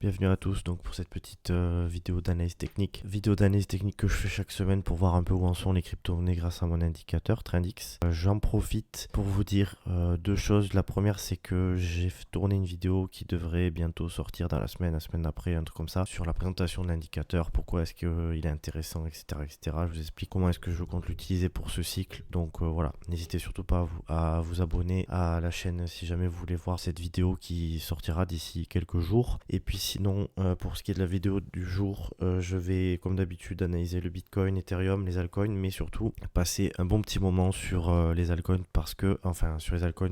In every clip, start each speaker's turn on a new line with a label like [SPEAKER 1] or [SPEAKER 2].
[SPEAKER 1] bienvenue à tous donc pour cette petite vidéo d'analyse technique. Vidéo d'analyse technique que je fais chaque semaine pour voir un peu où en sont les crypto-monnaies grâce à mon indicateur Trendix. J'en profite pour vous dire deux choses. La première, c'est que j'ai tourné une vidéo qui devrait bientôt sortir dans la semaine d'après, un truc comme ça, sur la présentation de l'indicateur, pourquoi est-ce qu'il est intéressant, etc., etc. Je vous explique comment est-ce que je compte l'utiliser pour ce cycle. Donc voilà, n'hésitez surtout pas à vous abonner à la chaîne si jamais vous voulez voir cette vidéo qui sortira d'ici quelques jours. Et puis sinon, pour ce qui est de la vidéo du jour, je vais comme d'habitude analyser le Bitcoin, Ethereum, les altcoins, mais surtout passer un bon petit moment sur les altcoins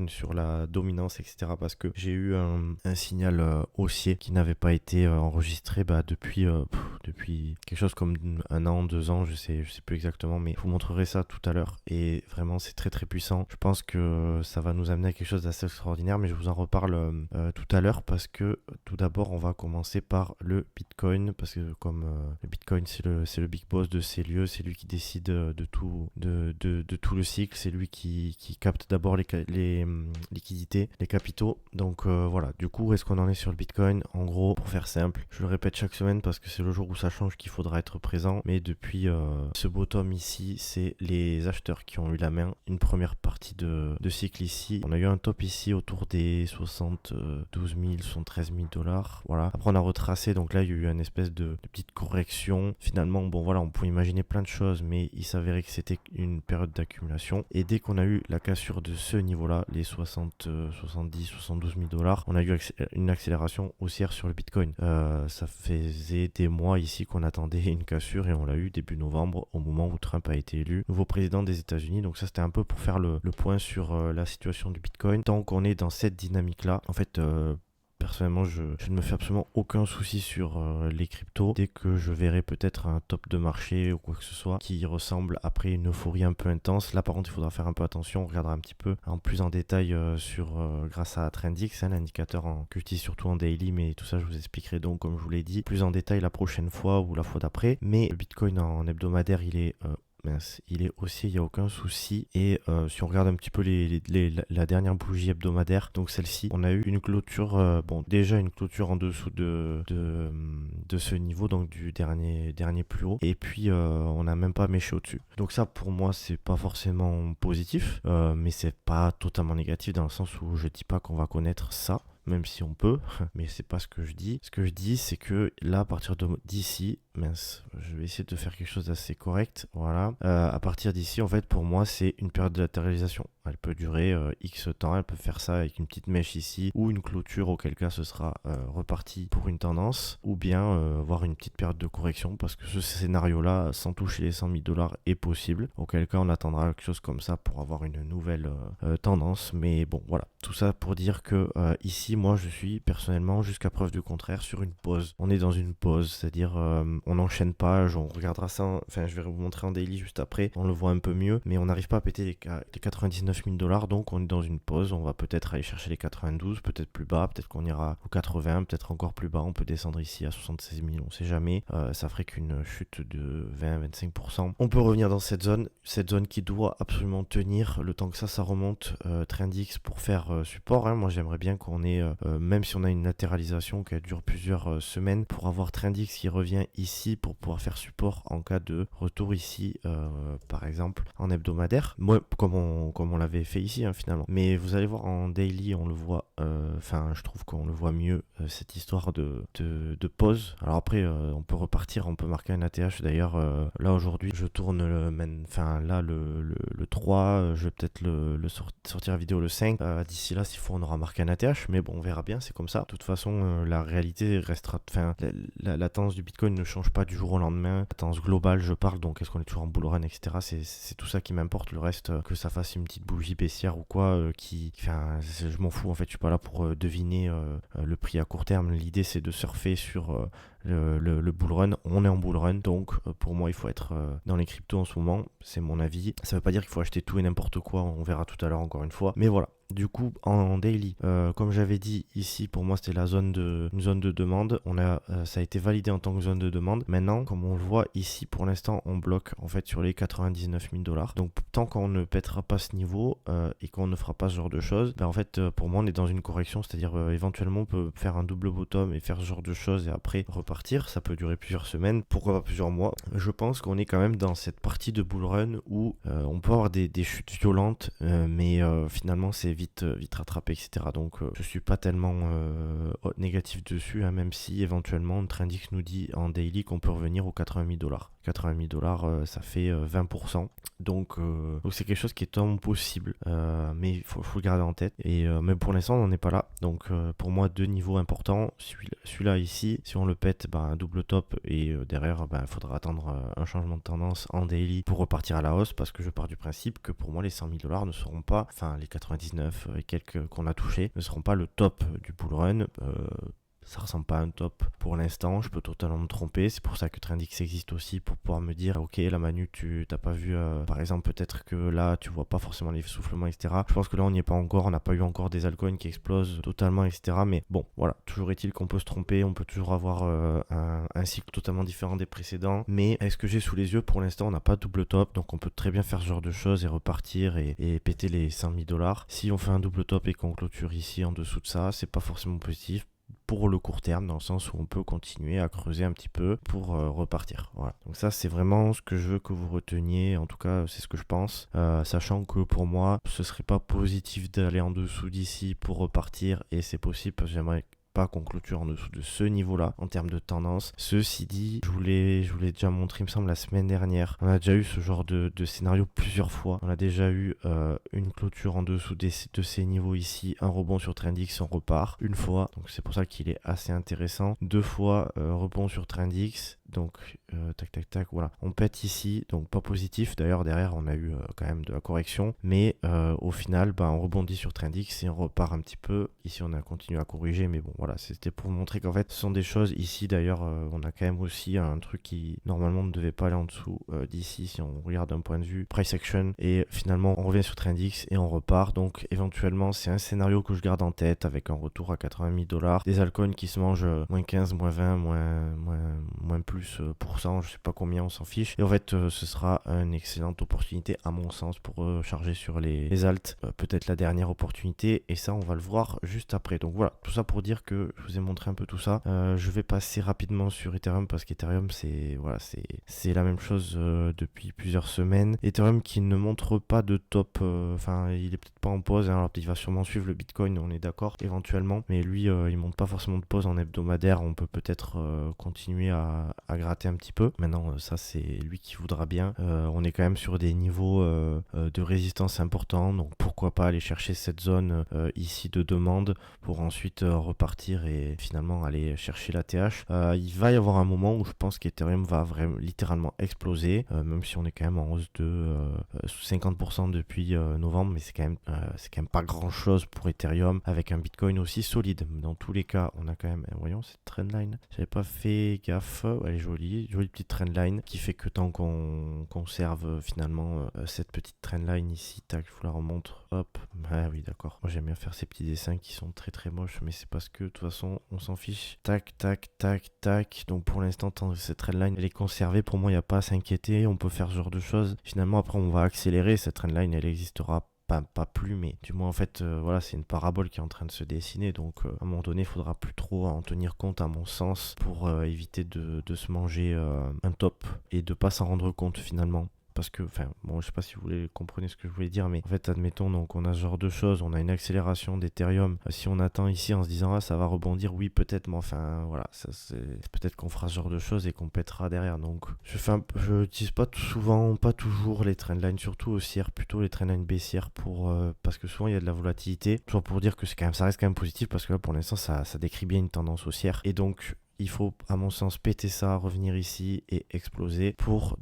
[SPEAKER 1] sur la dominance, etc. Parce que j'ai eu un signal haussier qui n'avait pas été enregistré depuis quelque chose comme un an, 2 ans, je sais plus exactement, mais je vous montrerai ça tout à l'heure. Et vraiment, c'est très très puissant. Je pense que ça va nous amener à quelque chose d'assez extraordinaire, mais je vous en reparle tout à l'heure parce que tout d'abord, on va commencer par le Bitcoin parce que comme le Bitcoin, c'est le big boss de ces lieux, c'est lui qui décide de tout le cycle, c'est lui qui capte d'abord les liquidités, les capitaux. Donc voilà, du coup, est-ce qu'on en est sur le Bitcoin? En gros, pour faire simple, je le répète chaque semaine parce que c'est le jour où ça change qu'il faudra être présent, mais depuis ce bottom ici, c'est les acheteurs qui ont eu la main. Une première partie de cycle ici, on a eu un top ici autour des 72 000, 73 000 $. Voilà. Après, on a retracé, donc là, il y a eu une espèce de petite correction. Finalement, bon, voilà, on pouvait imaginer plein de choses, mais il s'avérait que c'était une période d'accumulation. Et dès qu'on a eu la cassure de ce niveau-là, les 70, 72 000 $, on a eu une accélération haussière sur le Bitcoin. Ça faisait des mois ici qu'on attendait une cassure et on l'a eu début novembre au moment où Trump a été élu nouveau président des États-Unis. Donc ça, c'était un peu pour faire le point sur la situation du Bitcoin. Tant qu'on est dans cette dynamique-là, en fait, personnellement, je ne me fais absolument aucun souci sur les cryptos. Dès que je verrai peut-être un top de marché ou quoi que ce soit qui ressemble après une euphorie un peu intense, là par contre il faudra faire un peu attention. On regardera un petit peu en plus en détail grâce à Trendix, l'indicateur que j'utilise surtout en daily, mais tout ça je vous expliquerai donc comme je vous l'ai dit plus en détail la prochaine fois ou la fois d'après. Mais le Bitcoin en hebdomadaire il est il est haussier, il n'y a aucun souci. Et si on regarde un petit peu la dernière bougie hebdomadaire, donc celle-ci, on a eu une clôture, déjà une clôture en dessous de ce niveau, donc du dernier plus haut. Et puis on n'a même pas méché au-dessus. Donc ça, pour moi, c'est pas forcément positif, mais c'est pas totalement négatif dans le sens où je dis pas qu'on va connaître ça. Même si on peut, mais c'est pas ce que je dis. Ce que je dis, c'est que là, à partir d'ici, je vais essayer de faire quelque chose d'assez correct. Voilà. À partir d'ici, en fait, pour moi, c'est une période de latéralisation. Elle peut durer X temps. Elle peut faire ça avec une petite mèche ici ou une clôture, auquel cas ce sera reparti pour une tendance, ou bien voir une petite période de correction parce que ce scénario-là, sans toucher les 100 000 $ est possible. Auquel cas, on attendra quelque chose comme ça pour avoir une nouvelle tendance. Mais bon, voilà. Tout ça pour dire que ici, moi, je suis personnellement, jusqu'à preuve du contraire, sur une pause. On est dans une pause, c'est-à-dire on n'enchaîne pas. On regardera ça. Enfin, je vais vous montrer en daily juste après. On le voit un peu mieux, mais on n'arrive pas à péter les 99 000 $. Donc, on est dans une pause. On va peut-être aller chercher les 92, peut-être plus bas, peut-être qu'on ira aux 80, peut-être encore plus bas. On peut descendre ici à 76 000. On sait jamais. Ça ferait qu'une chute de 20-25%. On peut revenir dans cette zone qui doit absolument tenir le temps que ça remonte. Trendix pour faire support. Moi, j'aimerais bien qu'on ait même si on a une latéralisation qui dure plusieurs semaines, pour avoir Trendix qui revient ici pour pouvoir faire support en cas de retour ici, par exemple en hebdomadaire, moi comme on l'avait fait ici finalement. Mais vous allez voir en daily, on le voit, je trouve qu'on le voit mieux, cette histoire de pause. Alors après on peut repartir, on peut marquer un ATH d'ailleurs. Là aujourd'hui je tourne le 3, je vais peut-être sortir la vidéo le 5. D'ici là, s'il faut, on aura marqué un ATH, mais bon, on verra bien, c'est comme ça. De toute façon, la réalité restera, la tendance du Bitcoin ne change pas du jour au lendemain. La tendance globale, je parle, donc est-ce qu'on est toujours en bull run, etc. C'est tout ça qui m'importe. Le reste, que ça fasse une petite bougie baissière ou quoi, je m'en fous en fait. Je suis pas là pour deviner le prix à court terme. L'idée, c'est de surfer sur le bull run. On est en bull run, donc pour moi, il faut être dans les cryptos en ce moment. C'est mon avis. Ça veut pas dire qu'il faut acheter tout et n'importe quoi. On verra tout à l'heure encore une fois. Mais voilà. Du coup, en daily, comme j'avais dit ici, pour moi c'était une zone de demande. Ça a été validé en tant que zone de demande. Maintenant, comme on le voit ici, pour l'instant, on bloque en fait sur les 99 000 $. Donc tant qu'on ne pètera pas ce niveau et qu'on ne fera pas ce genre de choses, en fait, pour moi, on est dans une correction, c'est-à-dire éventuellement on peut faire un double bottom et faire ce genre de choses et après repartir. Ça peut durer plusieurs semaines, pourquoi pas plusieurs mois. Je pense qu'on est quand même dans cette partie de bull run où on peut avoir des chutes violentes, mais finalement c'est vite rattrapé, etc. Donc je suis pas tellement négatif dessus, hein, même si éventuellement Trendix nous dit en daily qu'on peut revenir aux 80 000 $. 80 000 $, ça fait 20%. Donc c'est quelque chose qui est totalement possible, mais il faut le garder en tête. Mais pour l'instant, on n'en est pas là. Donc pour moi, deux niveaux importants. Celui-là ici, si on le pète, un double top et derrière, il faudra attendre un changement de tendance en daily pour repartir à la hausse, parce que je pars du principe que pour moi, les 100 000 $ ne seront pas, enfin les 99 et quelques qu'on a touchés, ne seront pas le top du bull run. Ça ressemble pas à un top pour l'instant, je peux totalement me tromper. C'est pour ça que Trendix existe aussi, pour pouvoir me dire ok là Manu, tu t'as pas vu par exemple, peut-être que là tu vois pas forcément les soufflements, etc. Je pense que là on n'y est pas encore, on n'a pas eu encore des altcoins qui explosent totalement, etc. Mais bon voilà, toujours est-il qu'on peut se tromper, on peut toujours avoir un cycle totalement différent des précédents. Mais est-ce que j'ai sous les yeux, pour l'instant on n'a pas de double top, donc on peut très bien faire ce genre de choses et repartir et péter les 100 000 $. Si on fait un double top et qu'on clôture ici en dessous de ça, c'est pas forcément positif pour le court terme, dans le sens où on peut continuer à creuser un petit peu pour repartir. Voilà. Donc ça, c'est vraiment ce que je veux que vous reteniez. En tout cas, c'est ce que je pense. Sachant que pour moi, ce serait pas positif d'aller en dessous d'ici pour repartir, et c'est possible parce que j'aimerais pas qu'on clôture en dessous de ce niveau-là en termes de tendance. Ceci dit, je vous l'ai déjà montré, il me semble, la semaine dernière. On a déjà eu ce genre de scénario plusieurs fois. On a déjà eu une clôture en dessous de ces niveaux ici, un rebond sur Trendix, on repart une fois. Donc c'est pour ça qu'il est assez intéressant. Deux fois rebond sur Trendix. Donc tac, voilà. On pète ici, donc pas positif. D'ailleurs derrière on a eu quand même de la correction. Mais au final, on rebondit sur Trendix et on repart un petit peu. Ici on a continué à corriger, mais bon voilà, c'était pour vous montrer qu'en fait ce sont des choses ici. D'ailleurs on a quand même aussi un truc qui normalement ne devait pas aller en dessous d'ici, si on regarde d'un point de vue price action, et finalement on revient sur Trendix et on repart. Donc éventuellement c'est un scénario que je garde en tête avec un retour à 80 000 $, des altcoins qui se mangent moins 15, moins 20, moins plus %, je sais pas combien, on s'en fiche. Et en fait ce sera une excellente opportunité à mon sens pour charger sur les alts, peut-être la dernière opportunité, et ça on va le voir juste après. Donc voilà, tout ça pour dire que je vous ai montré un peu tout ça. Je vais passer rapidement sur Ethereum, parce qu'Ethereum c'est la même chose depuis plusieurs semaines. Ethereum qui ne montre pas de top, il est peut-être pas en pause, hein, alors il va sûrement suivre le Bitcoin, on est d'accord, éventuellement, mais lui il monte pas forcément de pause en hebdomadaire. On peut peut-être continuer à gratter un petit peu. Maintenant ça c'est lui qui voudra bien. On est quand même sur des niveaux de résistance importants, donc pourquoi pas aller chercher cette zone ici de demande pour ensuite repartir et finalement aller chercher la TH. Il va y avoir un moment où je pense qu'Ethereum va vraiment littéralement exploser, même si on est quand même en hausse de 50% depuis novembre, mais c'est quand même pas grand chose pour Ethereum avec un Bitcoin aussi solide. Dans tous les cas, on a quand même, voyons cette trendline, j'avais pas fait gaffe, elle est jolie petite trendline qui fait que tant qu'on conserve finalement cette petite trendline ici, tac, je vous la remontre, hop, oui d'accord, moi j'aime bien faire ces petits dessins qui sont très très moches, mais c'est parce que de toute façon on s'en fiche. Tac, donc pour l'instant tant que cette trendline elle est conservée, pour moi il n'y a pas à s'inquiéter, on peut faire ce genre de choses. Finalement après on va accélérer, cette trendline elle existera pas plus, mais du moins en fait voilà, c'est une parabole qui est en train de se dessiner, donc à un moment donné il faudra plus trop en tenir compte à mon sens pour éviter de se manger un top et de pas s'en rendre compte finalement. Parce que, je sais pas si vous comprenez ce que je voulais dire, mais en fait, admettons, donc on a ce genre de choses, on a une accélération d'Ethereum. Si on attend ici en se disant, ça va rebondir, oui, peut-être, mais voilà, c'est peut-être qu'on fera ce genre de choses et qu'on pètera derrière. Donc, je n'utilise pas souvent, pas toujours les trendlines, surtout haussières, plutôt les trendlines baissières parce que souvent il y a de la volatilité. Toujours pour dire que ça reste quand même positif, parce que là, pour l'instant, ça décrit bien une tendance haussière. Et donc, il faut à mon sens péter ça, revenir ici et exploser pour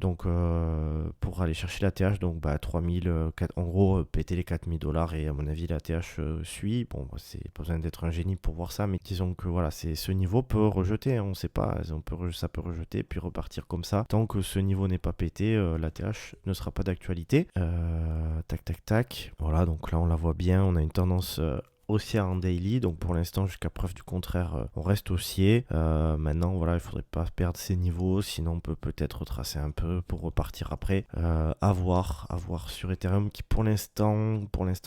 [SPEAKER 1] pour aller chercher la TH. Donc 3000, en gros péter les 4000 $ et à mon avis la TH suit. Bon, c'est pas besoin d'être un génie pour voir ça, mais disons que voilà, c'est ce niveau peut rejeter, hein, on sait pas, ça peut rejeter puis repartir comme ça. Tant que ce niveau n'est pas pété, la TH ne sera pas d'actualité. Tac tac tac. Voilà, donc là on la voit bien, on a une tendance haussière en daily, donc pour l'instant jusqu'à preuve du contraire on reste haussier. Maintenant voilà, il faudrait pas perdre ces niveaux, sinon on peut peut-être retracer un peu pour repartir après. À voir sur Ethereum qui pour l'instant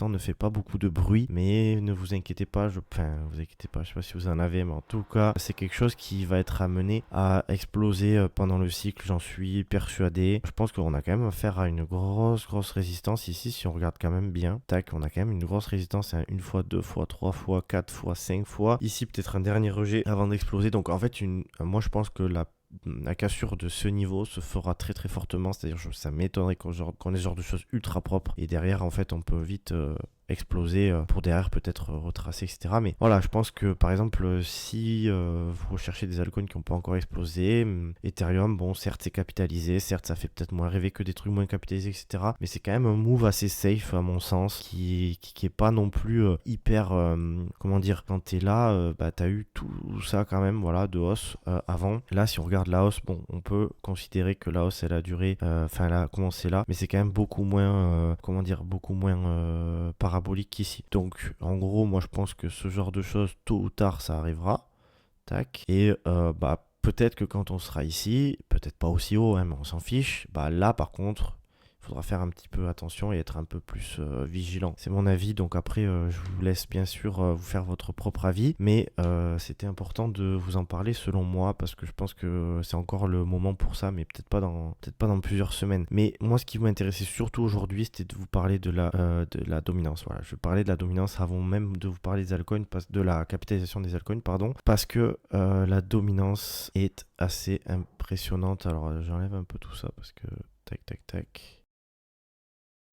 [SPEAKER 1] ne fait pas beaucoup de bruit, mais ne vous inquiétez pas, je sais pas si vous en avez, mais en tout cas c'est quelque chose qui va être amené à exploser pendant le cycle, j'en suis persuadé. Je pense qu'on a quand même affaire à une grosse résistance ici, si on regarde quand même bien. Tac, on a quand même une grosse résistance, hein, une fois, deux fois, 3 fois, 4 fois, 5 fois. Ici, peut-être un dernier rejet avant d'exploser. Donc, en fait, moi, je pense que la cassure de ce niveau se fera très fortement. C'est-à-dire, ça m'étonnerait qu'on ait ce genre de choses ultra propres. Et derrière, en fait, on peut vite exploser pour derrière peut-être retracer, etc. Mais voilà, je pense que par exemple, si vous recherchez des altcoins qui n'ont pas encore explosé, Ethereum, bon, certes, c'est capitalisé, certes, ça fait peut-être moins rêver que des trucs moins capitalisés, etc. Mais c'est quand même un move assez safe, à mon sens, qui est pas non plus hyper, comment dire, quand t'es là, t'as eu tout ça quand même, voilà, de hausse avant. Là, si on regarde la hausse, bon, on peut considérer que la hausse, elle a duré, elle a commencé là, mais c'est quand même beaucoup moins, parabolique qu'ici. Donc, en gros, moi, je pense que ce genre de choses, tôt ou tard, ça arrivera. Tac. Et peut-être que quand on sera ici, peut-être pas aussi haut, hein, mais on s'en fiche. Là, par contre, il faudra faire un petit peu attention et être un peu plus vigilant. C'est mon avis, donc après je vous laisse bien sûr vous faire votre propre avis, mais c'était important de vous en parler selon moi, parce que je pense que c'est encore le moment pour ça, mais peut-être pas dans plusieurs semaines. Mais moi, ce qui m'intéressait surtout aujourd'hui, c'était de vous parler de la dominance. Voilà, je parlais de la dominance avant même de vous parler des altcoins, de la capitalisation des altcoins, pardon, parce que la dominance est assez impressionnante. Alors j'enlève un peu tout ça parce que tac.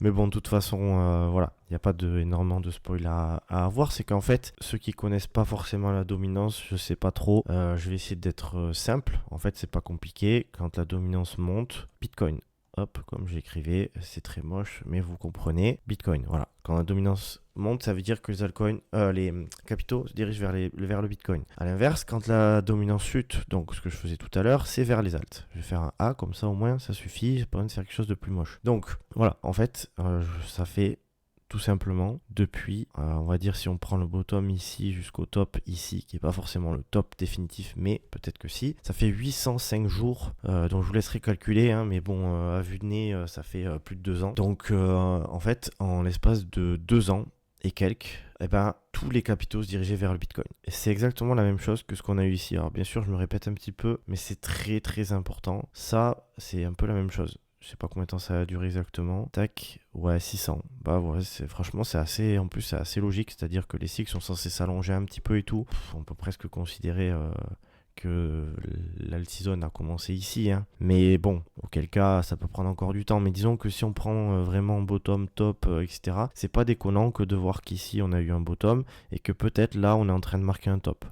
[SPEAKER 1] Mais bon, de toute façon, voilà, il n'y a pas énormément de spoil à avoir. C'est qu'en fait, ceux qui connaissent pas forcément la dominance, je sais pas trop, je vais essayer d'être simple. En fait, c'est pas compliqué. Quand la dominance monte, Bitcoin, hop, comme j'écrivais, c'est très moche, mais vous comprenez. Bitcoin, voilà. Quand la dominance monte, ça veut dire que les altcoins, les capitaux se dirigent vers le Bitcoin. À l'inverse, quand la dominance chute, donc ce que je faisais tout à l'heure, c'est vers les alts. Je vais faire un A, comme ça au moins, ça suffit, j'ai pas besoin de faire quelque chose de plus moche. Donc, voilà, en fait, ça fait tout simplement depuis, on va dire, si on prend le bottom ici jusqu'au top ici, qui n'est pas forcément le top définitif, mais peut-être que si, ça fait 805 jours, donc je vous laisserai calculer, hein, mais bon, à vue de nez, ça fait plus de 2 ans. Donc en fait, en l'espace de 2 ans et quelques, tous les capitaux se dirigeaient vers le Bitcoin. Et c'est exactement la même chose que ce qu'on a eu ici. Alors bien sûr, je me répète un petit peu, mais c'est très important. Ça, c'est un peu la même chose. Je sais pas combien de temps ça a duré exactement. Tac, ouais, 600. Ouais, franchement, c'est assez logique. C'est-à-dire que les cycles sont censés s'allonger un petit peu et tout. On peut presque considérer que l'alt-season a commencé ici, hein. Mais bon, auquel cas, ça peut prendre encore du temps. Mais disons que si on prend vraiment bottom, top, etc., c'est pas déconnant que de voir qu'ici, on a eu un bottom et que peut-être là, on est en train de marquer un top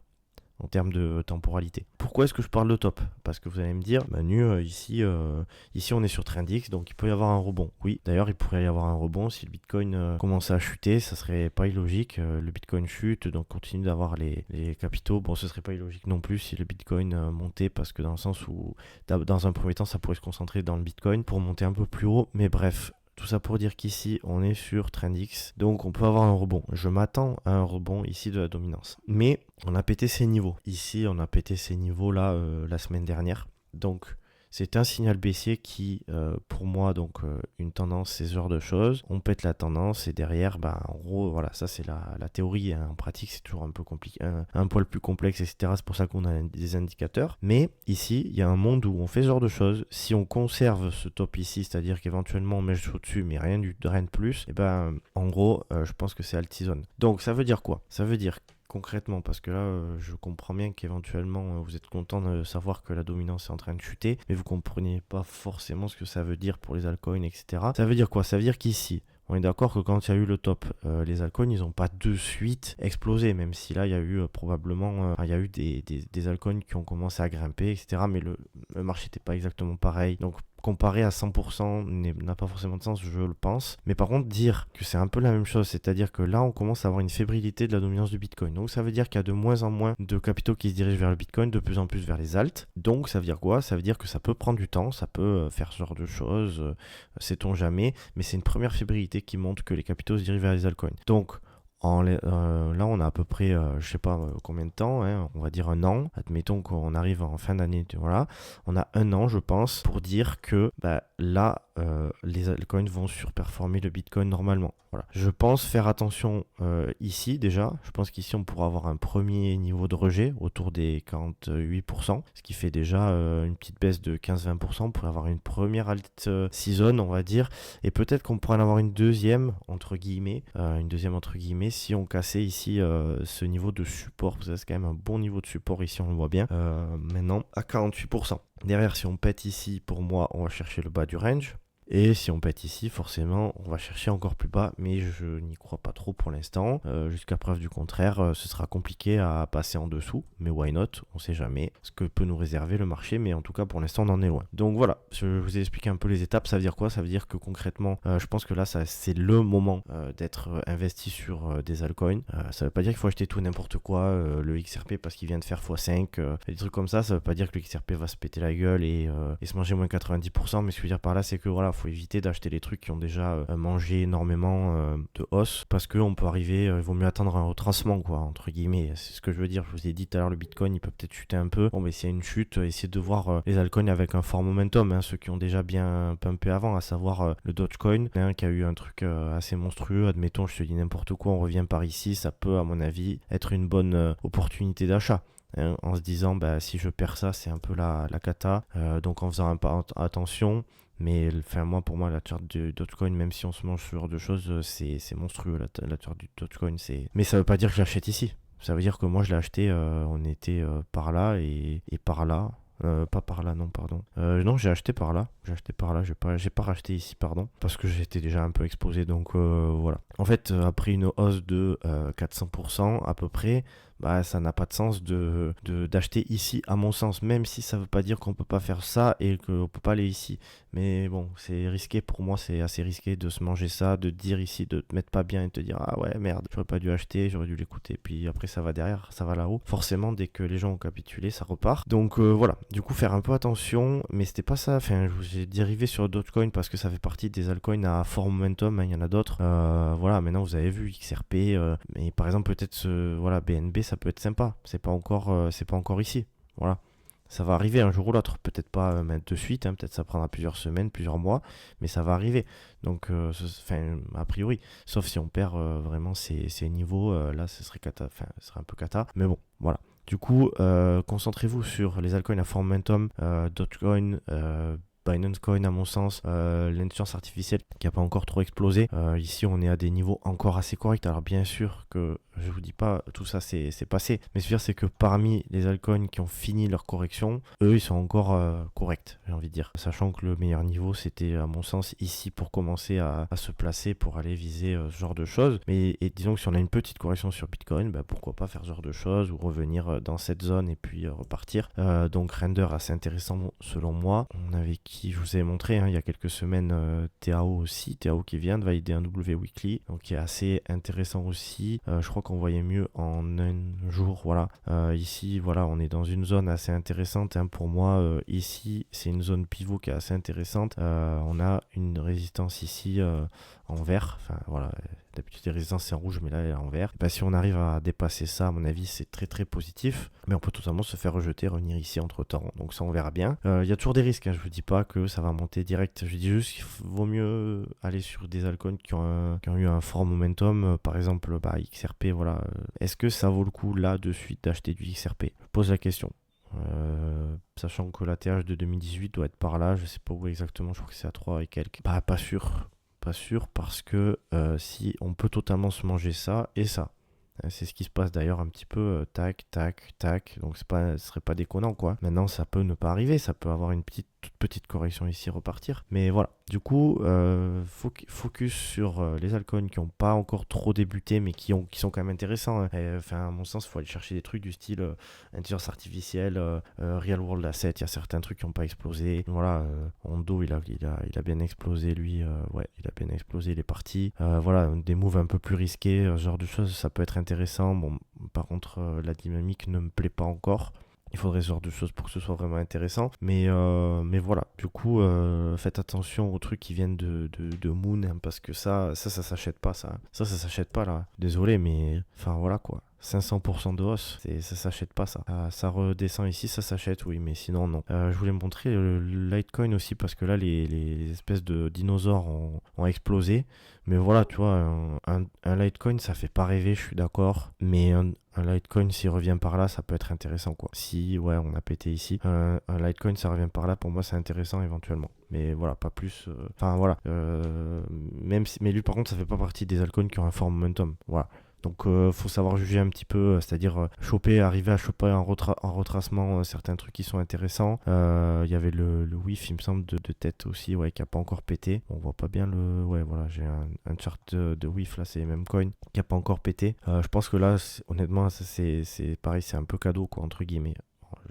[SPEAKER 1] en termes de temporalité. Pourquoi est-ce que je parle de top? Parce que vous allez me dire, Manu, ici on est sur Trendix, donc il peut y avoir un rebond. Oui, d'ailleurs il pourrait y avoir un rebond si le Bitcoin commençait à chuter, ça serait pas illogique. Le Bitcoin chute, donc continue d'avoir les capitaux. Bon, ce serait pas illogique non plus si le Bitcoin montait, parce que dans le sens où, dans un premier temps, ça pourrait se concentrer dans le Bitcoin pour monter un peu plus haut. Mais bref, tout ça pour dire qu'ici, on est sur Trendix, donc on peut avoir un rebond. Je m'attends à un rebond ici de la dominance. Mais on a pété ces niveaux. Ici, on a pété ces niveaux-là la semaine dernière. Donc, c'est un signal baissier qui, pour moi, donc une tendance, c'est ce genre de choses. On pète la tendance et derrière, en gros, voilà, ça c'est la théorie, hein. En pratique, c'est toujours un peu compliqué, un poil plus complexe, etc. C'est pour ça qu'on a des indicateurs. Mais ici, il y a un monde où on fait ce genre de choses. Si on conserve ce top ici, c'est-à-dire qu'éventuellement on met au-dessus, mais rien de plus, et en gros, je pense que c'est alt-season. Donc, ça veut dire quoi? Ça veut dire concrètement, parce que là je comprends bien qu'éventuellement vous êtes content de savoir que la dominance est en train de chuter, mais vous comprenez pas forcément ce que ça veut dire pour les altcoins, etc. Ça veut dire quoi? Ça veut dire qu'ici On est d'accord que quand il y a eu le top, les altcoins, ils n'ont pas de suite explosé, même si là, il y a eu probablement il y a eu des altcoins qui ont commencé à grimper, etc. Mais le marché n'était pas exactement pareil. Donc, comparer à 100% n'a pas forcément de sens, je le pense. Mais par contre, dire que c'est un peu la même chose, c'est-à-dire que là, on commence à avoir une fébrilité de la dominance du Bitcoin. Donc, ça veut dire qu'il y a de moins en moins de capitaux qui se dirigent vers le Bitcoin, de plus en plus vers les alts. Donc, ça veut dire quoi? Ça veut dire que ça peut prendre du temps, ça peut faire ce genre de choses, sait-on jamais. Mais c'est une première fébrilité qui montre que les capitaux se dirigent vers les altcoins. Donc, là, on a à peu près, je sais pas combien de temps, hein, on va dire un an. Admettons qu'on arrive en fin d'année, voilà. On a un an, je pense, pour dire que là, les altcoins vont surperformer le Bitcoin normalement. Voilà. Je pense faire attention ici déjà. Je pense qu'ici, on pourra avoir un premier niveau de rejet autour des 48%, ce qui fait déjà une petite baisse de 15-20%. On pourrait avoir une première alt season, on va dire, et peut-être qu'on pourrait en avoir une deuxième, entre guillemets, si on cassait ici ce niveau de support. Parce que c'est quand même un bon niveau de support ici, on le voit bien. Maintenant, à 48%. Derrière, si on pète ici, pour moi, on va chercher le bas du range. Et si on pète ici, forcément, on va chercher encore plus bas, mais je n'y crois pas trop pour l'instant. Jusqu'à preuve du contraire, ce sera compliqué à passer en dessous, mais why not? On sait jamais ce que peut nous réserver le marché, mais en tout cas, pour l'instant, on en est loin. Donc voilà, je vous ai expliqué un peu les étapes. Ça veut dire quoi? Ça veut dire que concrètement, je pense que là, c'est le moment d'être investi sur des altcoins. Ça veut pas dire qu'il faut acheter tout n'importe quoi, le XRP parce qu'il vient de faire x5, des trucs comme ça. Ça veut pas dire que le XRP va se péter la gueule et se manger moins 90%, mais ce que je veux dire par là, c'est que voilà, faut éviter d'acheter les trucs qui ont déjà mangé énormément de hausse parce qu'on peut arriver, il vaut mieux attendre un retracement, quoi, entre guillemets. C'est ce que je veux dire. Je vous ai dit tout à l'heure, le Bitcoin il peut peut-être chuter un peu. Bon, mais s'il y a une chute, essayez de voir les altcoins avec un fort momentum, hein, ceux qui ont déjà bien pumpé avant, à savoir le Dogecoin, qui a eu un truc assez monstrueux. Admettons, je te dis n'importe quoi, on revient par ici, ça peut, à mon avis, être une bonne opportunité d'achat. En se disant, si je perds ça, c'est un peu la cata. Donc en faisant attention. Mais pour moi, la charte du Dogecoin, même si on se mange ce genre de choses, c'est monstrueux, la charte du Dogecoin. Mais ça veut pas dire que je l'achète ici. Ça veut dire que moi, je l'ai acheté, on était par là et par là. Pas par là, non, pardon. Non, j'ai acheté par là. J'ai pas racheté ici, pardon. Parce que j'étais déjà un peu exposé, donc voilà. En fait, après une hausse de 400% à peu près, ça n'a pas de sens d'acheter ici, à mon sens. Même si ça veut pas dire qu'on peut pas faire ça et qu'on peut pas aller ici. Mais bon, c'est risqué pour moi, c'est assez risqué de se manger ça, de dire ici, de te mettre pas bien et de te dire ah ouais, merde, j'aurais pas dû acheter, j'aurais dû l'écouter. Puis après, ça va derrière, ça va là-haut. Forcément, dès que les gens ont capitulé, ça repart. Donc voilà. Du coup, faire un peu attention, mais c'était pas ça. Enfin, j'ai dérivé sur Dogecoin parce que ça fait partie des altcoins à fort momentum. Il y en a d'autres. Voilà, maintenant vous avez vu XRP. Mais par exemple, peut-être BNB, ça peut être sympa. C'est pas encore ici. Voilà. Ça va arriver un jour ou l'autre. Peut-être pas de suite. Peut-être ça prendra plusieurs semaines, plusieurs mois. Mais ça va arriver. Donc, a priori. Sauf si on perd vraiment ces niveaux. Là, ce serait un peu cata. Mais bon, voilà. Du coup, concentrez-vous sur les altcoins à fort momentum, Dogecoin, Binance Coin à mon sens, l'intelligence artificielle qui n'a pas encore trop explosé. Ici on est à des niveaux encore assez corrects. Alors bien sûr que je vous dis pas tout ça c'est passé, mais ce que je veux dire c'est que parmi les altcoins qui ont fini leur correction, eux ils sont encore corrects, j'ai envie de dire. Sachant que le meilleur niveau c'était à mon sens ici pour commencer à se placer pour aller viser ce genre de choses. Mais disons que si on a une petite correction sur Bitcoin, pourquoi pas faire ce genre de choses ou revenir dans cette zone et puis repartir. Donc Render assez intéressant selon moi. On avait qui je vous ai montré il y a quelques semaines TAO aussi, TAO qui vient de valider un W Weekly, donc qui est assez intéressant aussi. Je crois qu'on voyait mieux en un jour. Voilà. Ici, voilà, on est dans une zone assez intéressante. Pour moi, ici, c'est une zone pivot qui est assez intéressante. On a une résistance ici en vert. Enfin, voilà. D'habitude, les résistances c'est en rouge, mais là, elle est en vert. Si on arrive à dépasser ça, à mon avis, c'est très très positif. Mais on peut totalement se faire rejeter, revenir ici entre temps. Donc ça, on verra bien. Il y a toujours des risques. Je vous dis pas que ça va monter direct. Je dis juste qu'il vaut mieux aller sur des altcoins qui ont eu un fort momentum. Par exemple, XRP, voilà. Est-ce que ça vaut le coup là de suite d'acheter du XRP? Je pose la question. Sachant que la TH de 2018 doit être par là. Je sais pas où exactement. Je crois que c'est à 3 et quelques. Pas sûr. Pas sûr parce que si on peut totalement se manger ça et ça. C'est ce qui se passe d'ailleurs un petit peu tac, tac, tac. Donc ce serait pas déconnant quoi. Maintenant ça peut ne pas arriver. Ça peut avoir une petite toute petite correction ici repartir. Mais voilà, du coup, focus sur les altcoins qui n'ont pas encore trop débuté, mais qui sont quand même intéressants. Hein. Enfin, à mon sens, il faut aller chercher des trucs du style intelligence artificielle, real world asset. Il y a certains trucs qui n'ont pas explosé. Voilà, Hondo, il a bien explosé, lui. Ouais, il a bien explosé, il est parti. Voilà, des moves un peu plus risqués, ce genre de choses, ça peut être intéressant. Bon, par contre, la dynamique ne me plaît pas encore. Il faudrait ce genre de choses pour que ce soit vraiment intéressant. Mais voilà, du coup, faites attention aux trucs qui viennent de Moon, hein, parce que ça s'achète pas, ça. Ça s'achète pas, là. Désolé, mais enfin, voilà, quoi. 500% de hausse, ça s'achète pas, ça. Ça redescend ici, ça s'achète, oui, mais sinon, non. Je voulais montrer le Litecoin aussi, parce que là, les espèces de dinosaures ont explosé. Mais voilà, tu vois, un Litecoin, ça fait pas rêver, je suis d'accord. Mais un Litecoin, s'il revient par là, ça peut être intéressant, quoi. Si, ouais, on a pété ici. Un Litecoin, ça revient par là, pour moi, c'est intéressant éventuellement. Mais voilà, pas plus. Enfin, voilà. Mais lui, par contre, ça fait pas partie des altcoins qui ont un fort momentum. Voilà. Donc faut savoir juger un petit peu, c'est-à-dire arriver à choper en retracement certains trucs qui sont intéressants. Il y avait le WIF, il me semble, de tête aussi, ouais, qui a pas encore pété. On voit pas bien le... Ouais, voilà, j'ai un chart de WIF, là, c'est les mêmes coins, qui a pas encore pété. Je pense que là, honnêtement, c'est pareil, c'est un peu cadeau, quoi, entre guillemets.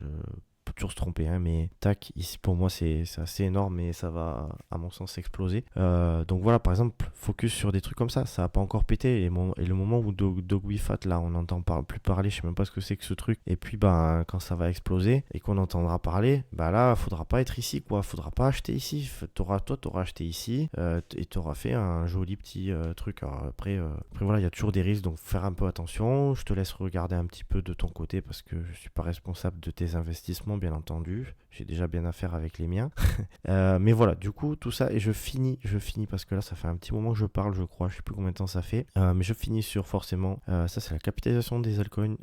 [SPEAKER 1] Je peux toujours se tromper, hein, mais tac, ici pour moi c'est assez énorme et ça va à mon sens exploser. Donc voilà, par exemple, focus sur des trucs comme ça a pas encore pété, et le moment où Dogwifat, là on n'entend plus parler, je sais même pas ce que c'est que ce truc, et puis bah quand ça va exploser et qu'on entendra parler, bah là faudra pas être ici, quoi, faudra pas acheter ici, t'auras acheté ici et t'auras fait un joli petit truc. Alors après voilà, il y a toujours des risques, donc faire un peu attention. Je te laisse regarder un petit peu de ton côté parce que je suis pas responsable de tes investissements, bien entendu, j'ai déjà bien à faire avec les miens. Mais voilà, du coup tout ça, et je finis parce que là ça fait un petit moment que je parle, je crois, je sais plus combien de temps ça fait, mais je finis sur forcément ça, c'est la capitalisation des altcoins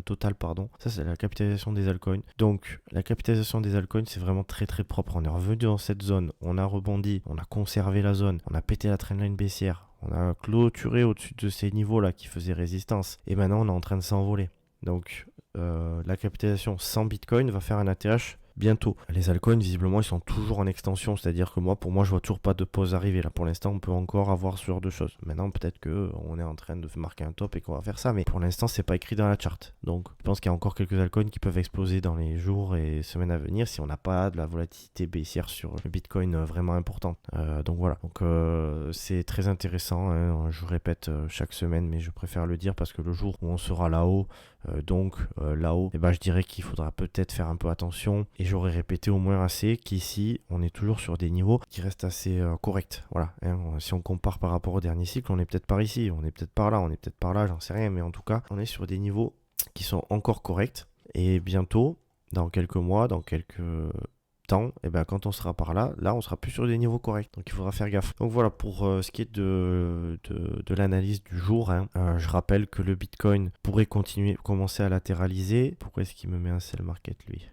[SPEAKER 1] total, pardon, ça c'est la capitalisation des altcoins. Donc la capitalisation des altcoins, c'est vraiment très très propre. On est revenu dans cette zone, on a rebondi, on a conservé la zone, on a pété la trendline baissière, on a clôturé au-dessus de ces niveaux là qui faisaient résistance, et maintenant on est en train de s'envoler. Donc la capitalisation sans Bitcoin va faire un ATH bientôt. Les altcoins, visiblement, ils sont toujours en extension, c'est-à-dire que pour moi, je vois toujours pas de pause arriver. Là, pour l'instant, on peut encore avoir ce genre de choses. Maintenant, peut-être que on est en train de marquer un top et qu'on va faire ça, mais pour l'instant, c'est pas écrit dans la charte. Donc, je pense qu'il y a encore quelques altcoins qui peuvent exploser dans les jours et semaines à venir si on n'a pas de la volatilité baissière sur le Bitcoin vraiment importante. Donc voilà. Donc c'est très intéressant, hein. Je répète chaque semaine, mais je préfère le dire parce que le jour où on sera là-haut, là-haut, et ben, je dirais qu'il faudra peut-être faire un peu attention, et j'aurais répété au moins assez qu'ici on est toujours sur des niveaux qui restent assez corrects. Voilà, hein. Si on compare par rapport au dernier cycle, on est peut-être par ici, on est peut-être par là, on est peut-être par là, j'en sais rien, mais en tout cas on est sur des niveaux qui sont encore corrects, et bientôt, dans quelques mois, dans quelques temps, et ben quand on sera par là, on sera plus sur des niveaux corrects, donc il faudra faire gaffe. Donc voilà pour ce qui est de l'analyse du jour, hein. Je rappelle que le Bitcoin pourrait commencer à latéraliser. Pourquoi est-ce qu'il me met un sell market, lui?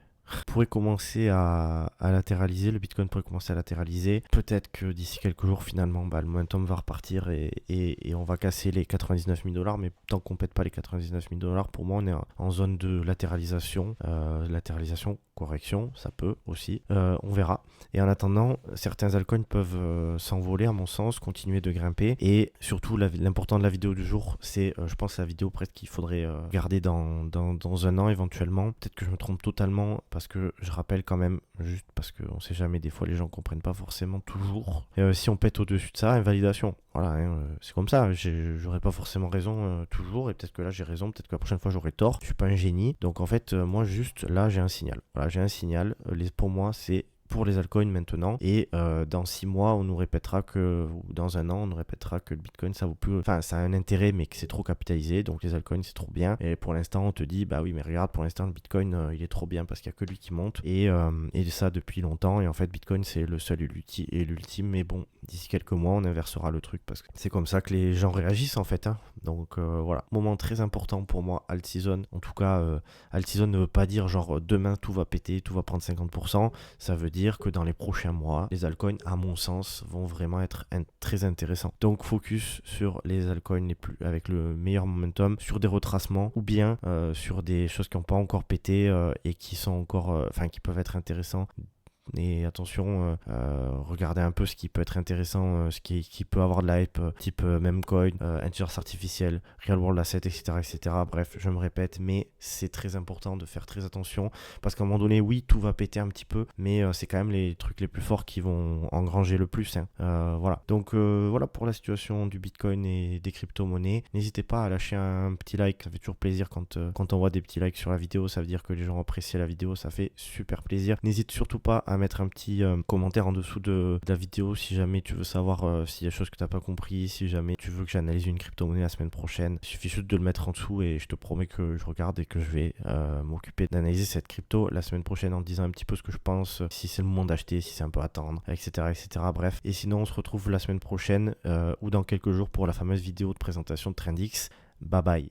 [SPEAKER 1] Pourrait commencer à latéraliser, le Bitcoin pourrait commencer à latéraliser. Peut-être que d'ici quelques jours, finalement, le momentum va repartir et on va casser les 99 000 $. Mais tant qu'on pète pas les 99 000 $, pour moi, on est en zone de latéralisation. Correction, ça peut aussi. On verra. Et en attendant, certains altcoins peuvent s'envoler, à mon sens, continuer de grimper. Et surtout, l'important de la vidéo du jour, c'est, je pense, la vidéo presque qu'il faudrait garder dans un an éventuellement. Peut-être que je me trompe totalement, parce que je rappelle quand même, juste parce qu'on sait jamais, des fois les gens comprennent pas forcément toujours. Si on pète au-dessus de ça, invalidation. Voilà, hein, c'est comme ça, j'aurais pas forcément raison toujours, et peut-être que là j'ai raison, peut-être que la prochaine fois j'aurai tort. Je suis pas un génie, donc en fait, moi juste là j'ai un signal. Voilà, j'ai un signal. Pour moi, c'est pour les altcoins maintenant, et dans 6 mois on nous répétera que, ou dans un an on nous répétera que le Bitcoin ça vaut plus, enfin ça a un intérêt mais que c'est trop capitalisé, donc les altcoins c'est trop bien, et pour l'instant on te dit bah oui mais regarde, pour l'instant le Bitcoin il est trop bien parce qu'il n'y a que lui qui monte, et ça depuis longtemps, et en fait Bitcoin c'est le seul et l'ultime, mais bon, d'ici quelques mois on inversera le truc parce que c'est comme ça que les gens réagissent en fait, hein. Donc voilà, moment très important pour moi, alt season. En tout cas alt season ne veut pas dire genre demain tout va péter, tout va prendre 50%, ça veut dire que dans les prochains mois, les altcoins, à mon sens, vont vraiment être très intéressants. Donc focus sur les altcoins avec le meilleur momentum, sur des retracements, ou bien sur des choses qui n'ont pas encore pété et qui sont encore, qui peuvent être intéressants Et attention, regardez un peu ce qui peut être intéressant, ce qui peut avoir de la hype, type Memecoin, intelligence artificielle, real world asset, etc., etc. Bref, je me répète, mais c'est très important de faire très attention parce qu'à un moment donné, oui, tout va péter un petit peu, mais c'est quand même les trucs les plus forts qui vont engranger le plus, hein. Voilà. Donc voilà pour la situation du Bitcoin et des crypto-monnaies. N'hésitez pas à lâcher un petit like, ça fait toujours plaisir quand on voit des petits likes sur la vidéo, ça veut dire que les gens apprécient la vidéo, ça fait super plaisir. N'hésite surtout pas à mettre un petit commentaire en dessous de la vidéo si jamais tu veux savoir s'il y a des choses que tu n'as pas compris, si jamais tu veux que j'analyse une crypto-monnaie la semaine prochaine. Il suffit juste de le mettre en dessous et je te promets que je regarde et que je vais m'occuper d'analyser cette crypto la semaine prochaine en te disant un petit peu ce que je pense, si c'est le moment d'acheter, si c'est un peu attendre, etc., etc. Bref. Et sinon, on se retrouve la semaine prochaine ou dans quelques jours pour la fameuse vidéo de présentation de Trendix. Bye bye.